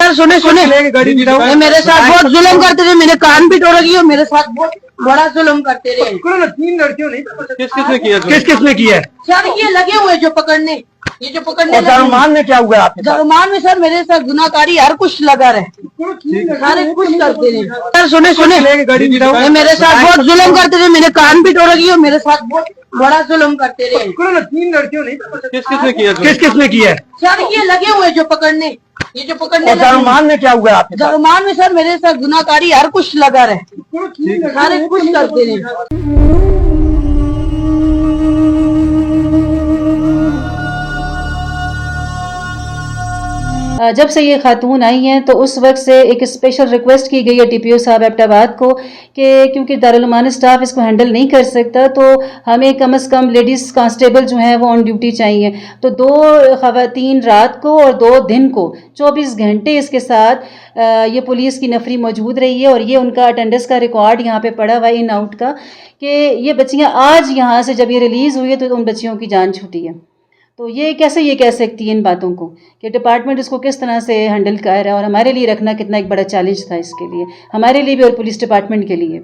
Sir सुने सुने ये मेरे साथ बहुत जुल्म करते थे, मैंने कान भी तोड़ दिए, मेरे साथ बहुत बड़ा जुल्म करते रहे। 3 लड़कियों नहीं किस किस ने किया है? सर ये लगे हुए जो पकड़ने, ये जो पकड़ने दारुमान में क्या हुआ आपके साथ? दारुमान में सर मेरे साथ गुनाहकारी हर कुछ लगा रहे, सारे कुछ करते रहे। सर सुने सुने ये मेरे साथ बहुत जुल्म करते थे, मैंने कान भी तोड़ दिए, मेरे साथ बहुत बड़ा जुल्म करते रहे। 3 लड़कियों नहीं किस किस ने किया है? सर ये लगे हुए जो पकड़ने, ये जो पकड़ने दारुमान में क्या हुआ आपके साथ? दारुमान में सर मेरे साथ गुनाहकारी हर कुछ लगा रहे, सारे कुछ करते रहे। जब से ये खातून आई हैं तो उस वक्त से एक स्पेशल रिक्वेस्ट की गई है टीपीओ साहब एबटाबाद को कि क्योंकि दारुल अमान स्टाफ इसको हैंडल नहीं कर सकता तो हमें कम से कम लेडीज़ कांस्टेबल जो हैं वो ऑन ड्यूटी चाहिए। तो 2 ख़वातीन रात को और 2 दिन को 24 घंटे इसके साथ ये पुलिस की नफरी मौजूद रही है और ये उनका अटेंडेंस का रिकॉर्ड यहाँ पे पड़ा हुआ है इन आउट का कि ये बच्चियाँ आज यहाँ से जब ये रिलीज़ हुई है तो उन बच्चियों की जान छूटी है। तो ये कैसे ये कह सकती है इन बातों को कि डिपार्टमेंट इसको किस तरह से हैंडल कर रहा है और हमारे लिए रखना कितना एक बड़ा चैलेंज था इसके लिए, हमारे लिए भी और पुलिस डिपार्टमेंट के लिए भी।